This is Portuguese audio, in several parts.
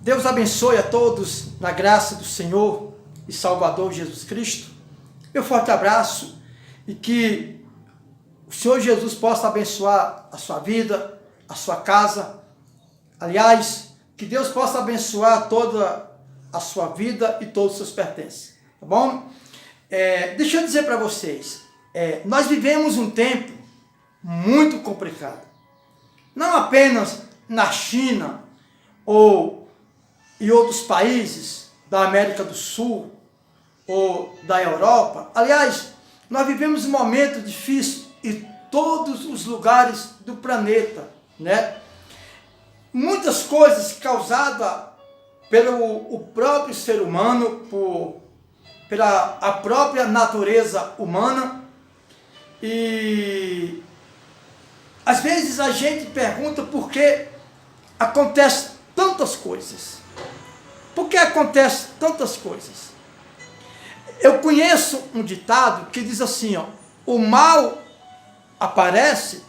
Deus abençoe a todos na graça do Senhor e Salvador Jesus Cristo. Meu forte abraço e que o Senhor Jesus possa abençoar a sua vida, a sua casa. Aliás, que Deus possa abençoar toda a sua vida e todos os seus pertences. Tá bom? Deixa eu dizer para vocês, nós vivemos um tempo muito complicado. Não apenas na China ou em outros países da América do Sul ou da Europa. Aliás, nós vivemos um momento difícil em todos os lugares do planeta, né? Muitas coisas causadas pelo próprio ser humano, pela a própria natureza humana. E às vezes a gente pergunta por que acontece tantas coisas. Por que acontece tantas coisas? Eu conheço um ditado que diz assim, ó, o mal aparece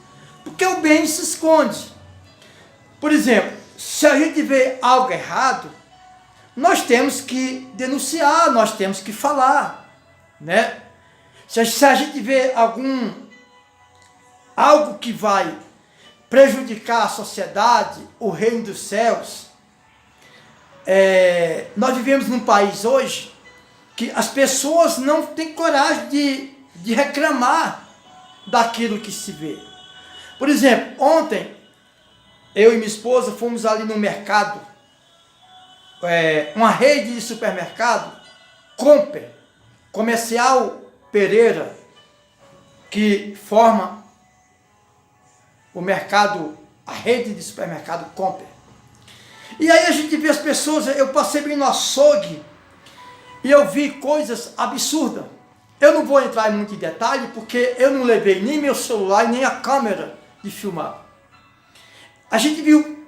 porque o bem se esconde. Por exemplo, se a gente vê algo errado, nós temos que denunciar, nós temos que falar, né? Se a gente vê algo que vai prejudicar a sociedade, o reino dos céus, nós vivemos num país hoje que as pessoas não têm coragem de reclamar daquilo que se vê. Por exemplo, ontem, eu e minha esposa fomos ali no mercado, uma rede de supermercado, Comper, Comercial Pereira, que forma o mercado, a rede de supermercado Comper. E aí a gente vê as pessoas, eu passei bem no açougue e eu vi coisas absurdas. Eu não vou entrar em muito detalhe porque eu não levei nem meu celular nem a câmera de filmar. A gente viu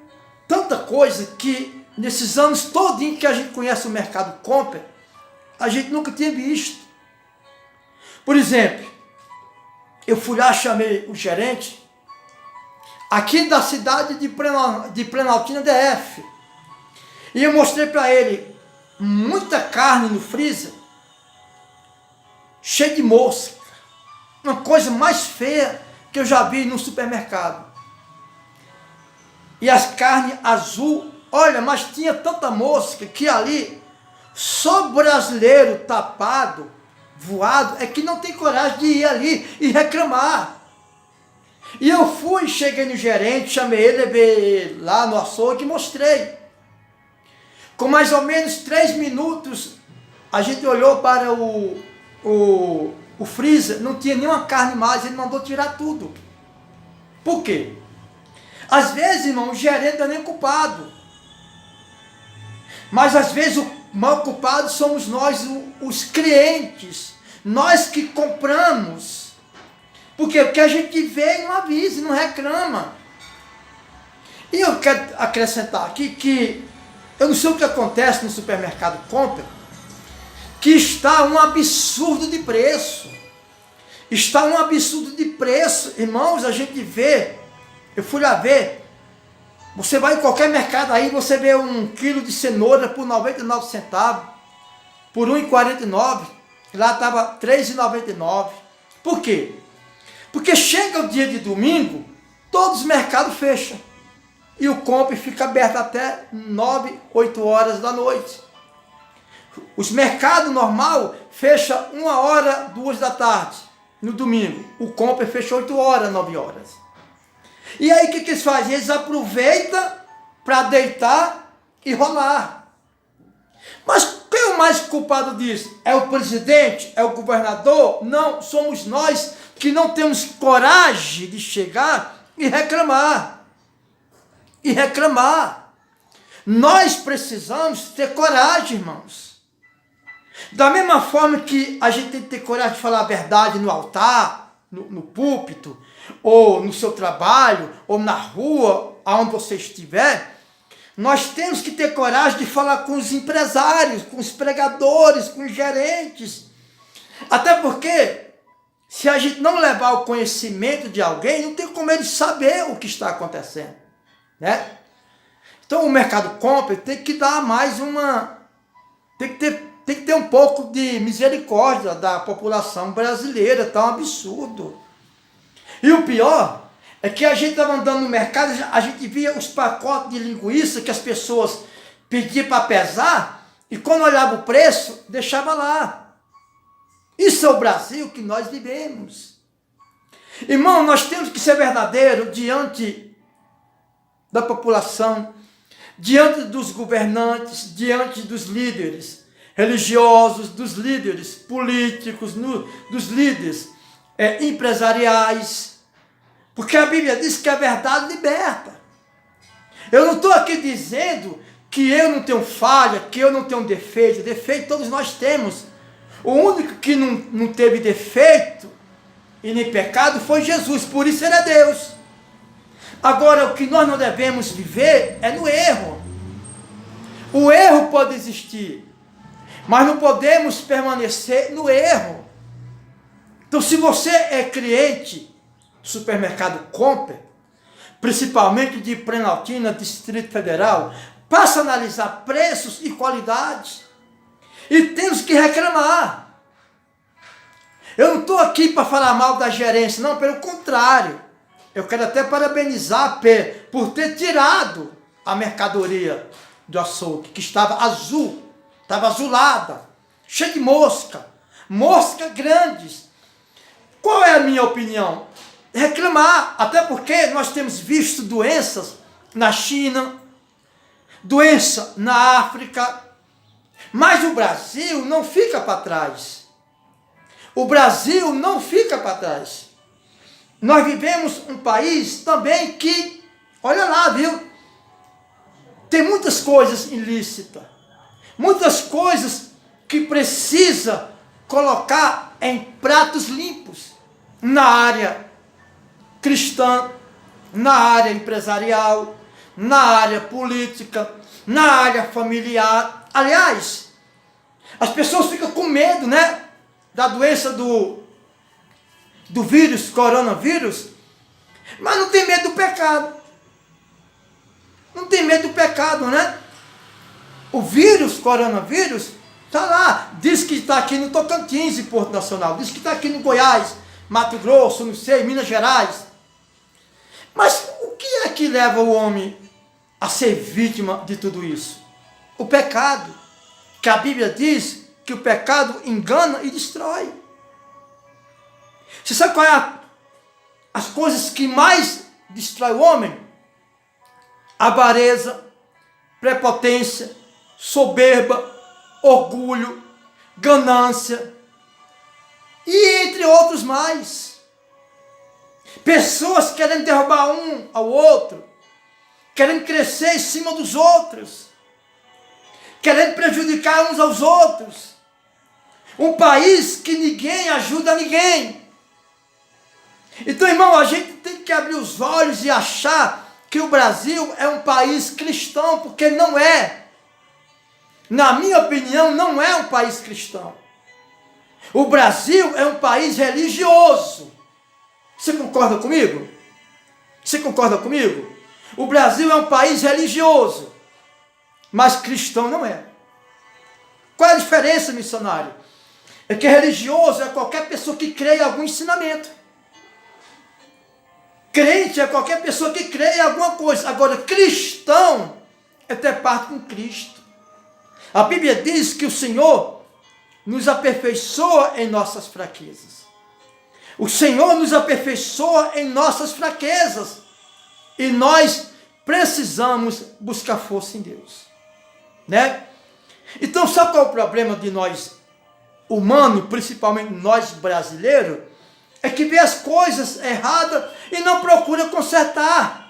tanta coisa que nesses anos todinhos que a gente conhece o mercado Comper, a gente nunca tinha visto. Por exemplo, eu fui lá, chamei o gerente aqui da cidade de Planaltina DF. E eu mostrei para ele muita carne no freezer, cheia de mosca. Uma coisa mais feia que eu já vi no supermercado. E as carnes azul, olha, mas tinha tanta mosca que ali, só brasileiro tapado, voado, é que não tem coragem de ir ali e reclamar. E eu fui, cheguei no gerente, chamei ele, levei lá no açougue e mostrei. Com mais ou menos 3 minutos, a gente olhou para o freezer, não tinha nenhuma carne mais, ele mandou tirar tudo. Por quê? Às vezes, irmão, o gerente não é nem culpado. Mas às vezes o mal culpado somos nós, os clientes, nós que compramos. Por quê? Porque a gente vê e não avisa, não reclama. E eu quero acrescentar aqui que eu não sei o que acontece no supermercado Comper, que está um absurdo de preço. Está um absurdo de preço. Irmãos, a gente vê, eu fui lá ver, você vai em qualquer mercado aí, você vê 1 quilo de cenoura por 99 centavos, por R$ 1,49, lá estava R$ 3,99. Por quê? Porque chega o dia de domingo, todos os mercados fecham. E o Comper fica aberto até 9, 8 horas da noite. Os mercados normal fecham 1 hora, 2 da tarde, no domingo. O Comper fecha 8 horas, 9 horas. E aí o que eles fazem? Eles aproveitam para deitar e rolar. Mas quem é o mais culpado disso? É o presidente? É o governador? Não, somos nós que não temos coragem de chegar e reclamar. E reclamar. Nós precisamos ter coragem, irmãos. Da mesma forma que a gente tem que ter coragem de falar a verdade no altar, no púlpito, ou no seu trabalho, ou na rua, aonde você estiver, nós temos que ter coragem de falar com os empresários, com os pregadores, com os gerentes. Até porque, se a gente não levar o conhecimento de alguém, não tem como ele saber o que está acontecendo, né? Então o mercado compra tem que dar mais uma... Tem que ter um pouco de misericórdia da população brasileira, tá um absurdo. E o pior é que a gente estava andando no mercado, a gente via os pacotes de linguiça que as pessoas pediam para pesar, e quando olhava o preço, deixava lá. Isso é o Brasil que nós vivemos. Irmão, nós temos que ser verdadeiros diante da população, diante dos governantes, diante dos líderes religiosos, dos líderes políticos, dos líderes empresariais, porque a Bíblia diz que a verdade liberta. Eu não estou aqui dizendo que eu não tenho falha, que eu não tenho defeito. Defeito todos nós temos. O único que não teve defeito e nem pecado foi Jesus, por isso ele é Deus. Agora, o que nós não devemos viver é no erro. O erro pode existir, mas não podemos permanecer no erro. Então, se você é cliente do supermercado Compre, principalmente de Planaltina, Distrito Federal, passa a analisar preços e qualidades. E temos que reclamar. Eu não estou aqui para falar mal da gerência, não, pelo contrário. Eu quero até parabenizar por ter tirado a mercadoria do açougue, que estava azul, estava azulada, cheia de mosca, moscas grandes. Qual é a minha opinião? Reclamar, até porque nós temos visto doenças na China, doença na África, mas o Brasil não fica para trás. O Brasil não fica para trás. Nós vivemos um país também que, olha lá, viu? Tem muitas coisas ilícitas, muitas coisas que precisa colocar em pratos limpos, na área cristã, na área empresarial, na área política, na área familiar. Aliás, as pessoas ficam com medo, né, da doença do vírus, coronavírus, mas não tem medo do pecado. Não tem medo do pecado, né? O vírus, coronavírus, está lá. Diz que está aqui no Tocantins, em Porto Nacional. Diz que está aqui no Goiás, Mato Grosso, não sei, Minas Gerais. Mas o que é que leva o homem a ser vítima de tudo isso? O pecado. Que a Bíblia diz que o pecado engana e destrói. Você sabe qual é as coisas que mais destrói o homem? Avareza, prepotência, soberba, orgulho, ganância e entre outros mais. Pessoas querendo derrubar um ao outro, querendo crescer em cima dos outros, querendo prejudicar uns aos outros. Um país que ninguém ajuda ninguém. Então, irmão, a gente tem que abrir os olhos e achar que o Brasil é um país cristão, porque não é. Na minha opinião, não é um país cristão. O Brasil é um país religioso. Você concorda comigo? Você concorda comigo? O Brasil é um país religioso, mas cristão não é. Qual é a diferença, missionário? É que religioso é qualquer pessoa que crê em algum ensinamento. Crente é qualquer pessoa que crê em alguma coisa. Agora, cristão é ter parte com Cristo. A Bíblia diz que o Senhor nos aperfeiçoa em nossas fraquezas. O Senhor nos aperfeiçoa em nossas fraquezas. E nós precisamos buscar força em Deus. Né? Então, sabe qual é o problema de nós humanos, principalmente nós brasileiros? É que vê as coisas erradas e não procura consertar.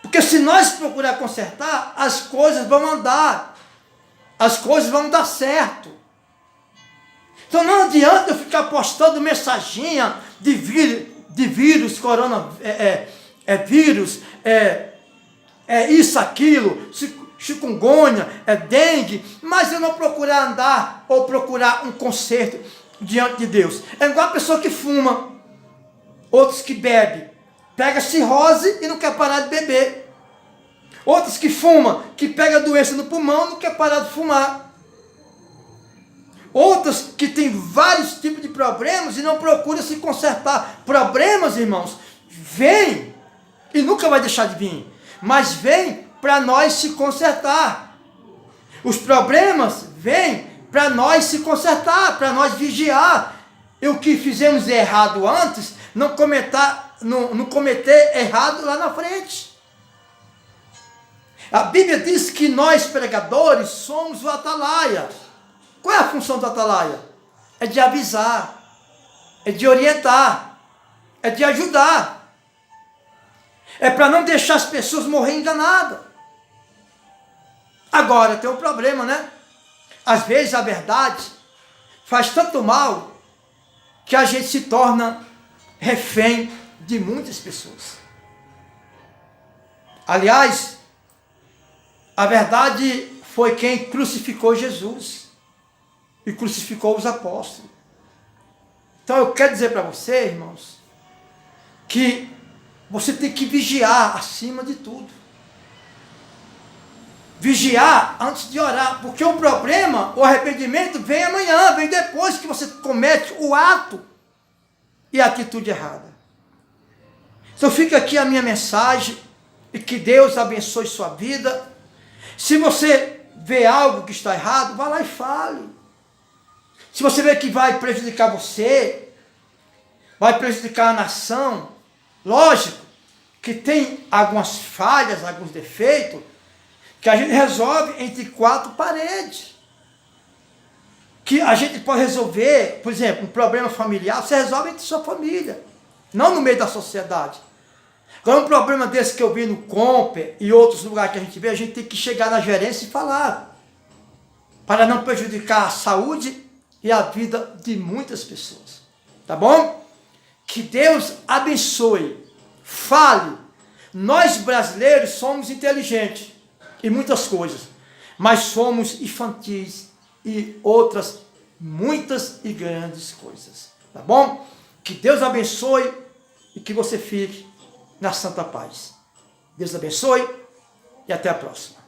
Porque se nós procurar consertar, as coisas vão andar. As coisas vão dar certo. Então não adianta eu ficar postando mensaginha de vírus, vírus, isso, aquilo, chikungunya, dengue, mas eu não procurar andar ou procurar um conserto diante de Deus. É igual a pessoa que fuma, outros que bebem, pega cirrose e não quer parar de beber. Outros que fumam, que pega doença no pulmão, não quer parar de fumar. Outros que têm vários tipos de problemas e não procuram se consertar. Problemas, irmãos, vêm e nunca vai deixar de vir, mas vêm para nós se consertar. Os problemas vêm para nós se consertar, para nós vigiar. E o que fizemos de errado antes, não cometer errado lá na frente. A Bíblia diz que nós, pregadores, somos o atalaia. Qual é a função do atalaia? É de avisar, é de orientar, é de ajudar. É para não deixar as pessoas morrer enganadas. Agora, tem um problema, né? Às vezes a verdade faz tanto mal que a gente se torna refém de muitas pessoas. Aliás, a verdade foi quem crucificou Jesus e crucificou os apóstolos. Então eu quero dizer para você, irmãos, que você tem que vigiar acima de tudo. Vigiar antes de orar, porque o problema, o arrependimento vem amanhã, vem depois que você comete o ato e a atitude errada. Então fica aqui a minha mensagem e que Deus abençoe sua vida. Se você vê algo que está errado, vá lá e fale. Se você vê que vai prejudicar você, vai prejudicar a nação, lógico que tem algumas falhas, alguns defeitos, que a gente resolve entre quatro paredes. Que a gente pode resolver, por exemplo, um problema familiar, você resolve entre sua família, não no meio da sociedade. Agora, um problema desse que eu vi no Comper e outros lugares que a gente tem que chegar na gerência e falar, para não prejudicar a saúde e a vida de muitas pessoas. Tá bom? Que Deus abençoe. Fale. Nós brasileiros somos inteligentes em muitas coisas, mas somos infantis e outras muitas e grandes coisas. Tá bom? Que Deus abençoe e que você fique na santa paz. Deus abençoe e até a próxima.